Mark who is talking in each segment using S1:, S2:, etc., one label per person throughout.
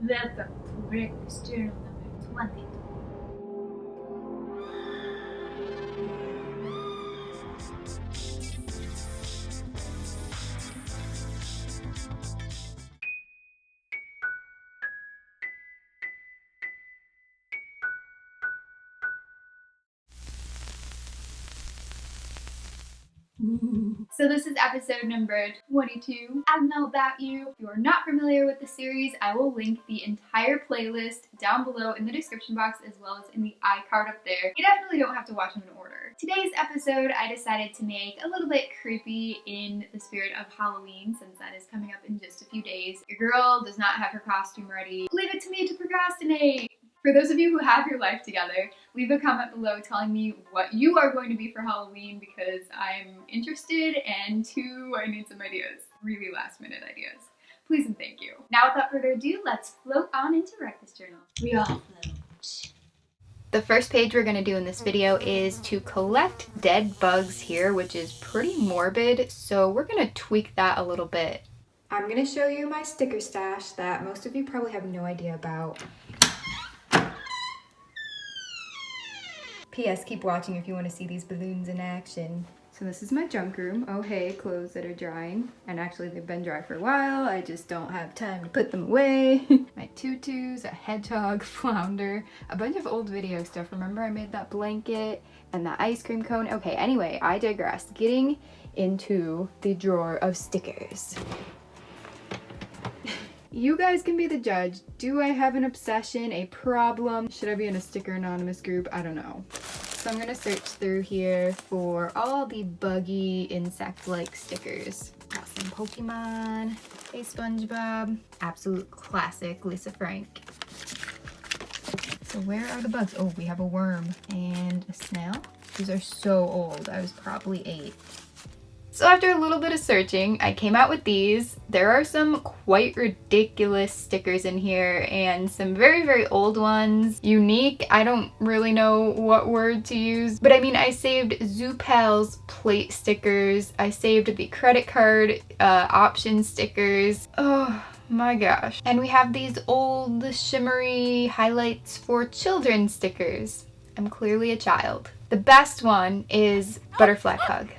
S1: Welcome to Breakfast Journal number 20. So this is episode number 22. I don't know about you. If you are not familiar with the series, I will link the entire playlist down below in the description box as well as in the iCard up there. You definitely don't have to watch them in order. Today's episode I decided to make a little bit creepy in the spirit of Halloween since that is coming up in just a few days. Your girl does not have her costume ready. Leave it to me to procrastinate. For those of you who have your life together, leave a comment below telling me what you are going to be for Halloween because I'm interested, and two, I need some ideas. Really last minute ideas. Please and thank you. Now without further ado, let's float on into Breakfast Journal. We all float. The first page we're going to do in this video is to collect dead bugs here, which is pretty morbid, so we're going to tweak that a little bit. I'm going to show you my sticker stash that most of you probably have no idea about. P.S. Keep watching if you want to see these balloons in action. So this is my junk room. Oh hey, clothes that are drying. And actually they've been dry for a while. I just don't have time to put them away. My tutus, a hedgehog, flounder, a bunch of old video stuff. Remember I made that blanket and that ice cream cone? Okay, anyway, I digress. Getting into the drawer of stickers. You guys can be the judge. Do I have an obsession, a problem? Should I be in a sticker anonymous group? I don't know. So I'm gonna search through here for all the buggy insect-like stickers. Got some Pokemon, a SpongeBob, absolute classic Lisa Frank. So where are the bugs? Oh, we have a worm and a snail. These are so old. I was probably 8. So after a little bit of searching, I came out with these. There are some quite ridiculous stickers in here and some very, very old ones. Unique, I don't really know what word to use, but I mean, I saved Zoopal's plate stickers. I saved the credit card option stickers. Oh my gosh. And we have these old shimmery highlights for children stickers. I'm clearly a child. The best one is Butterfly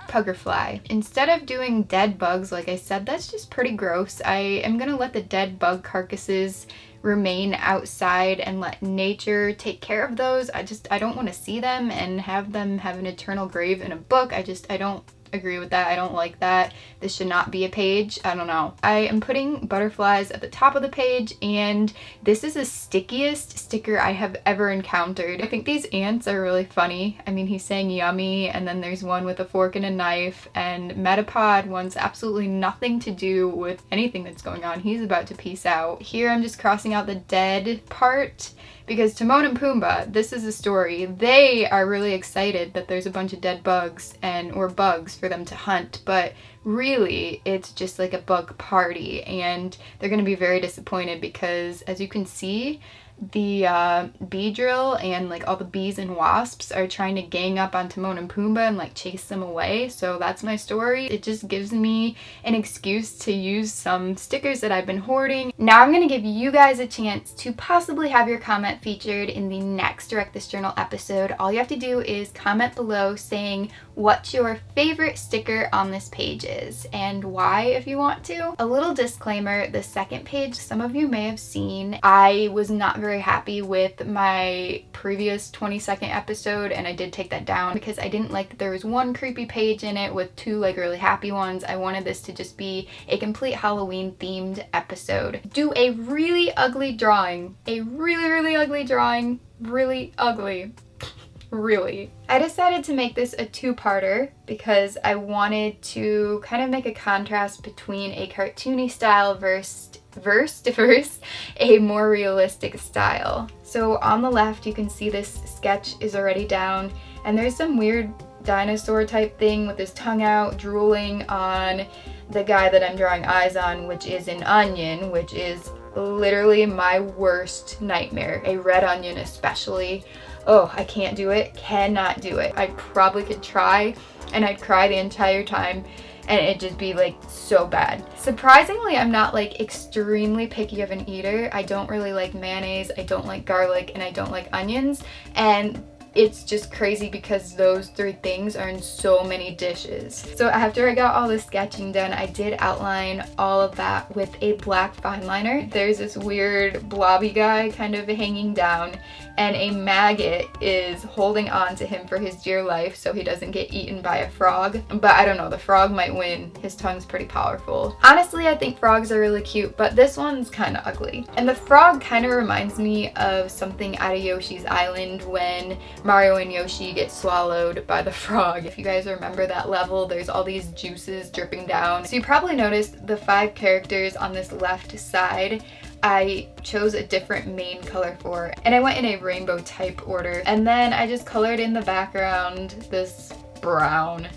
S1: Puggerfly. Instead of doing dead bugs, like I said, that's just pretty gross. I am gonna let the dead bug carcasses remain outside and let nature take care of those. I don't want to see them and have them have an eternal grave in a book. I don't agree with that. I don't like that. This should not be a page. I don't know. I am putting butterflies at the top of the page, and this is the stickiest sticker I have ever encountered. I think these ants are really funny. I mean, he's saying yummy, and then there's one with a fork and a knife, and Metapod wants absolutely nothing to do with anything that's going on. He's about to peace out. Here I'm just crossing out the dead part because Timon and Pumbaa, this is a story. They are really excited that there's a bunch of dead bugs or bugs for them to hunt, but really it's just like a bug party, and they're gonna be very disappointed because, as you can see, the bee drill and like all the bees and wasps are trying to gang up on Timon and Pumbaa and like chase them away. So that's my story. It just gives me an excuse to use some stickers that I've been hoarding. Now I'm gonna give you guys a chance to possibly have your comment featured in the next Direct This Journal episode. All you have to do is comment below saying what your favorite sticker on this page is and why, if you want to. A little disclaimer, the second page, some of you may have seen, I was not very happy with my previous 22nd episode, and I did take that down because I didn't like that there was one creepy page in it with 2 like really happy ones. I wanted this to just be a complete Halloween themed episode. Do a really ugly drawing, a really ugly drawing, really ugly. Really. I decided to make this a 2-parter because I wanted to kind of make a contrast between a cartoony style versus a more realistic style. So on the left you can see this sketch is already down, and there's some weird dinosaur type thing with his tongue out drooling on the guy that I'm drawing eyes on, which is an onion, which is literally my worst nightmare. A red onion especially. Oh, I can't do it, cannot do it. I probably could try and I'd cry the entire time and it'd just be like so bad. Surprisingly, I'm not like extremely picky of an eater. I don't really like mayonnaise, I don't like garlic, and I don't like onions, and it's just crazy because those three things are in so many dishes. So after I got all the sketching done, I did outline all of that with a black fine liner. There's this weird blobby guy kind of hanging down, and a maggot is holding on to him for his dear life so he doesn't get eaten by a frog. But I don't know, the frog might win. His tongue's pretty powerful. Honestly, I think frogs are really cute, but this one's kind of ugly. And the frog kind of reminds me of something out of Yoshi's Island when Mario and Yoshi get swallowed by the frog. If you guys remember that level, there's all these juices dripping down. So you probably noticed the 5 characters on this left side I chose a different main color for, and I went in a rainbow type order, and then I just colored in the background this brown.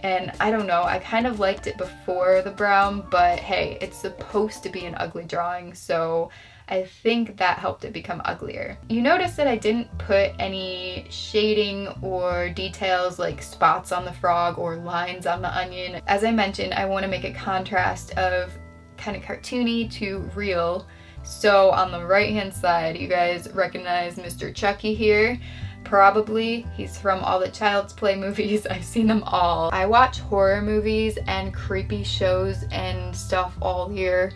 S1: And I don't know, I kind of liked it before the brown, but hey, it's supposed to be an ugly drawing, so I think that helped it become uglier. You notice that I didn't put any shading or details like spots on the frog or lines on the onion. As I mentioned, I want to make a contrast of kind of cartoony to real. So on the right hand side, you guys recognize Mr. Chucky here. Probably. He's from all the Child's Play movies. I've seen them all. I watch horror movies and creepy shows and stuff all year.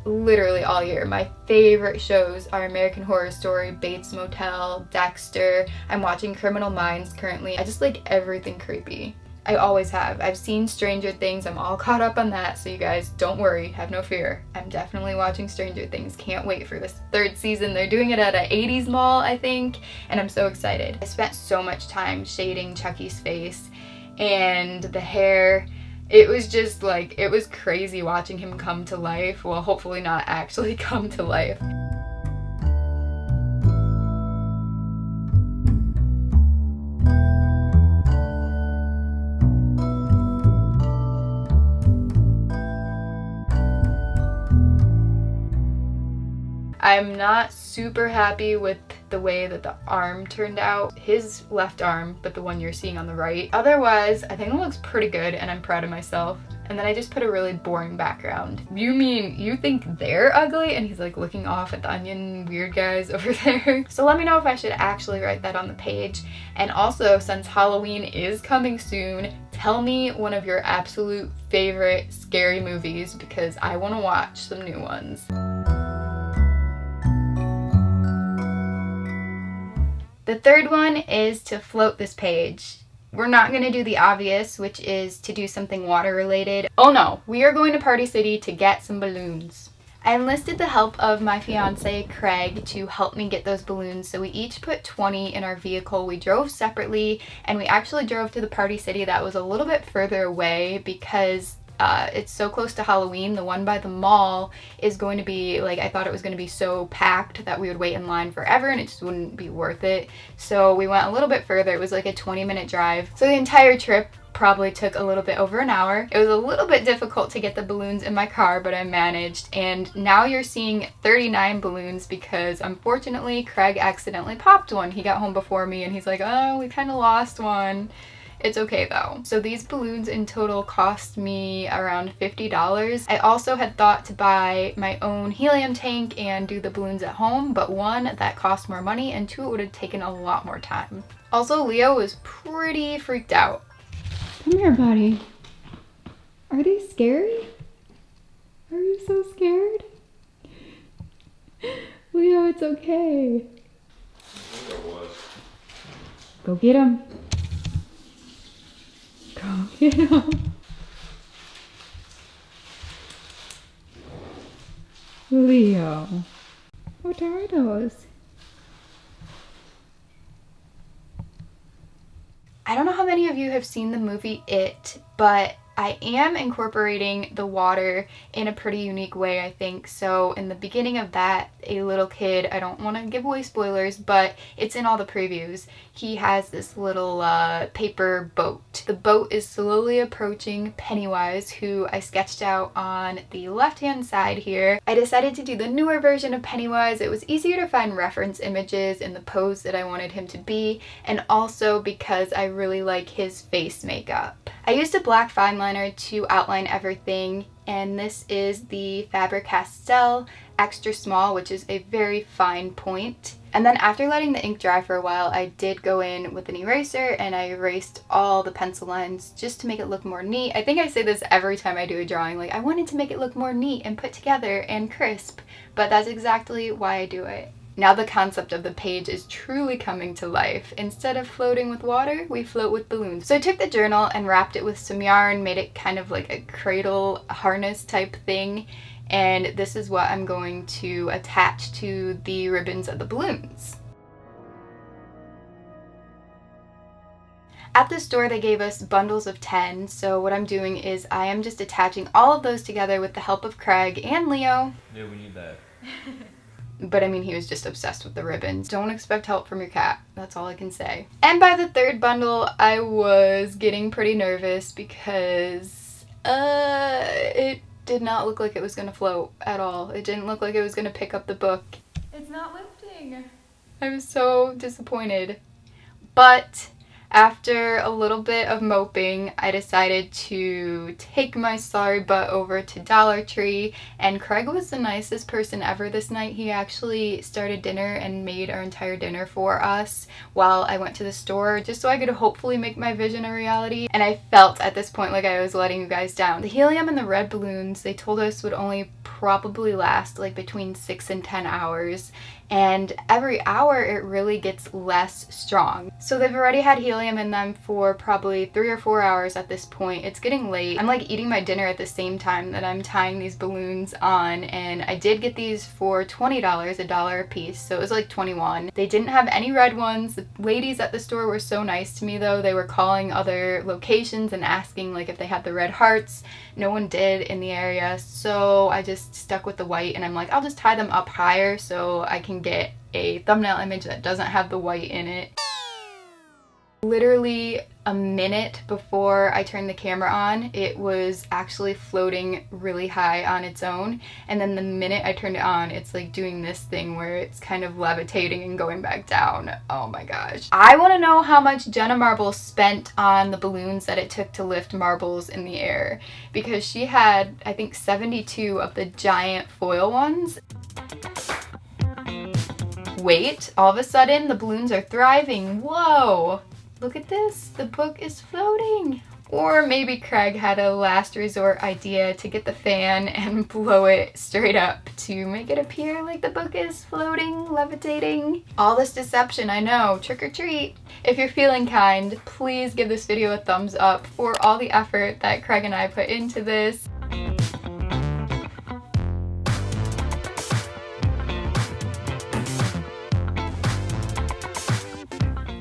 S1: Literally all year. My favorite shows are American Horror Story, Bates Motel, Dexter. I'm watching Criminal Minds currently. I just like everything creepy. I always have. I've seen Stranger Things. I'm all caught up on that, so you guys don't worry, have no fear. I'm definitely watching Stranger Things. Can't wait for this 3rd season. They're doing it at an 80s mall, I think, and I'm so excited. I spent so much time shading Chucky's face and the hair. It was just like, it was crazy watching him come to life. Well, hopefully not actually come to life. I'm not super happy with the way that the arm turned out. His left arm, but the one you're seeing on the right. Otherwise, I think it looks pretty good and I'm proud of myself. And then I just put a really boring background. You mean you think they're ugly? And he's like looking off at the onion weird guys over there. So let me know if I should actually write that on the page. And also, since Halloween is coming soon, tell me one of your absolute favorite scary movies because I want to watch some new ones. The 3rd one is to float this page. We're not going to do the obvious, which is to do something water related. Oh no, we are going to Party City to get some balloons. I enlisted the help of my fiance Craig to help me get those balloons, so we each put 20 in our vehicle. We drove separately, and we actually drove to the Party City that was a little bit further away because it's so close to Halloween. The one by the mall is going to be like, I thought it was going to be so packed that we would wait in line forever and it just wouldn't be worth it. So we went a little bit further. It was like a 20-minute drive. So the entire trip probably took a little bit over an hour. It was a little bit difficult to get the balloons in my car, but I managed. And now you're seeing 39 balloons because unfortunately Craig accidentally popped one. He got home before me and he's like, oh, we kind of lost one. It's okay though. So these balloons in total cost me around $50. I also had thought to buy my own helium tank and do the balloons at home, but 1, that cost more money, and 2, it would have taken a lot more time. Also, Leo was pretty freaked out. Come here, buddy. Are they scary? Are you so scared? Leo, it's okay. Go get him. Go get him. Leo. What are those? I don't know how many of you have seen the movie It, but I am incorporating the water in a pretty unique way, I think. So in the beginning of that, a little kid, I don't want to give away spoilers, but it's in all the previews. He has this little paper boat. The boat is slowly approaching Pennywise, who I sketched out on the left-hand side here. I decided to do the newer version of Pennywise. It was easier to find reference images in the pose that I wanted him to be, and also because I really like his face makeup. I used a black fine liner to outline everything, and this is the Faber-Castell extra small, which is a very fine point. And then after letting the ink dry for a while, I did go in with an eraser and I erased all the pencil lines just to make it look more neat. I think I say this every time I do a drawing, like I wanted to make it look more neat and put together and crisp, but that's exactly why I do it. Now the concept of the page is truly coming to life. Instead of floating with water, we float with balloons. So I took the journal and wrapped it with some yarn, made it kind of like a cradle harness type thing, and this is what I'm going to attach to the ribbons of the balloons. At the store they gave us bundles of 10, so what I'm doing is I am just attaching all of those together with the help of Craig and Leo.
S2: Yeah, we need that.
S1: But I mean, he was just obsessed with the ribbons. Don't expect help from your cat. That's all I can say. And by the third bundle, I was getting pretty nervous because it did not look like it was gonna float at all. It didn't look like it was gonna pick up the book. It's not lifting. I was so disappointed. But after a little bit of moping, I decided to take my sorry butt over to Dollar Tree, and Craig was the nicest person ever this night. He actually started dinner and made our entire dinner for us while I went to the store, just so I could hopefully make my vision a reality. And I felt at this point like I was letting you guys down. The helium and the red balloons, they told us would only probably last like between 6 and 10 hours. And every hour it really gets less strong. So they've already had helium in them for probably 3 or 4 hours at this point. It's getting late. I'm like eating my dinner at the same time that I'm tying these balloons on, and I did get these for $20, $1 a piece, so it was like 21. They didn't have any red ones. The ladies at the store were so nice to me though. They were calling other locations and asking like if they had the red hearts. No one did in the area, so I just stuck with the white, and I'm like, I'll just tie them up higher so I can get a thumbnail image that doesn't have the white in it. Literally a minute before I turned the camera on, it was actually floating really high on its own, and then the minute I turned it on, it's like doing this thing where it's kind of levitating and going back down. Oh my gosh. I want to know how much Jenna Marbles spent on the balloons that it took to lift marbles in the air, because she had, I think, 72 of the giant foil ones. Wait, all of a sudden the balloons are thriving. Whoa! Look at this, the book is floating. Or maybe Craig had a last resort idea to get the fan and blow it straight up to make it appear like the book is floating, levitating. All this deception, I know, trick or treat. If you're feeling kind, please give this video a thumbs up for all the effort that Craig and I put into this.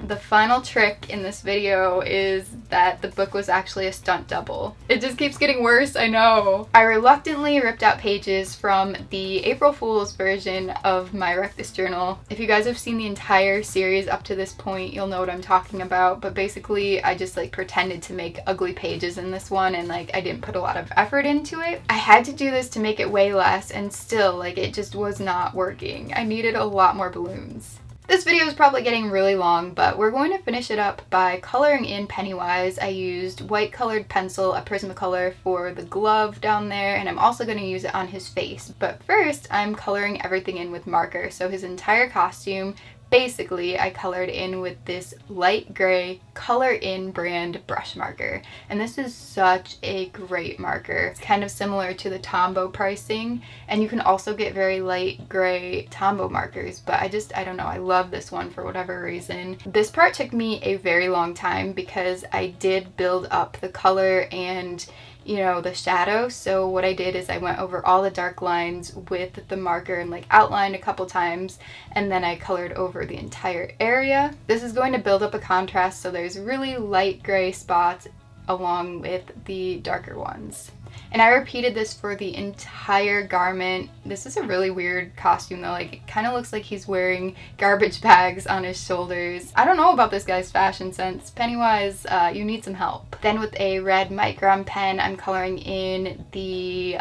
S1: The final trick in this video is that the book was actually a stunt double. It just keeps getting worse, I know. I reluctantly ripped out pages from the April Fool's version of my Wreck This journal. If you guys have seen the entire series up to this point, you'll know what I'm talking about, but basically I just like pretended to make ugly pages in this one, and like I didn't put a lot of effort into it. I had to do this to make it way less, and still like it just was not working. I needed a lot more balloons. This video is probably getting really long, but we're going to finish it up by coloring in Pennywise. I used white colored pencil, a Prismacolor, for the glove down there, and I'm also going to use it on his face. But first, I'm coloring everything in with marker. So his entire costume, basically, I colored in with this light gray Color In brand brush marker. And this is such a great marker. It's kind of similar to the Tombow pricing, and you can also get very light gray Tombow markers, but I don't know, I love this one for whatever reason. This part took me a very long time because I did build up the color and, you know, the shadow. So what I did is I went over all the dark lines with the marker and like outlined a couple times, and then I colored over the entire area. This is going to build up a contrast, so there's really light gray spots along with the darker ones. And I repeated this for the entire garment. This is a really weird costume though, like it kind of looks like he's wearing garbage bags on his shoulders. I don't know about this guy's fashion sense. Pennywise, you need some help. Then with a red micron pen, I'm coloring in the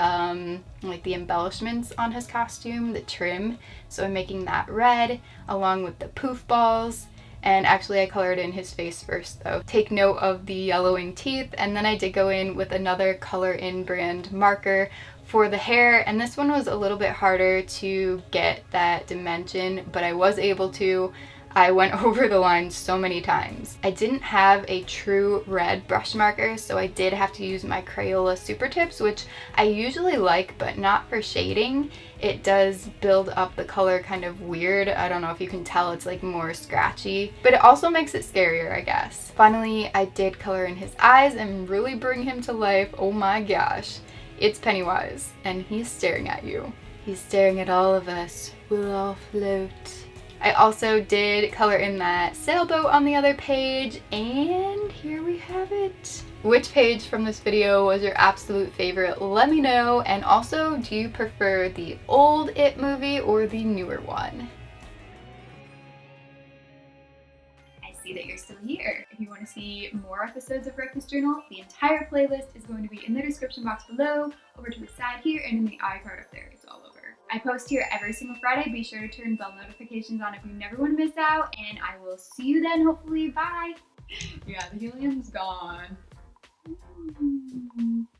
S1: like the embellishments on his costume, the trim. So I'm making that red along with the poof balls. And actually I colored in his face first though. Take note of the yellowing teeth, and then I did go in with another Color In brand marker for the hair, and this one was a little bit harder to get that dimension, but I was able to. I went over the line so many times. I didn't have a true red brush marker, so I did have to use my Crayola Super Tips, which I usually like, but not for shading. It does build up the color kind of weird. I don't know if you can tell, it's like more scratchy, but it also makes it scarier, I guess. Finally, I did color in his eyes and really bring him to life. Oh my gosh. It's Pennywise, and he's staring at you. He's staring at all of us. We'll all float. I also did color in that sailboat on the other page, and here we have it. Which page from this video was your absolute favorite? Let me know. And also, do you prefer the old It movie or the newer one? I see that you're still here. If you want to see more episodes of Breakfast Journal, the entire playlist is going to be in the description box below, over to the side here, and in the iCard up there. It's all over. I post here every single Friday. Be sure to turn bell notifications on if you never want to miss out, and I will see you then, hopefully. Bye! Yeah, the helium's gone.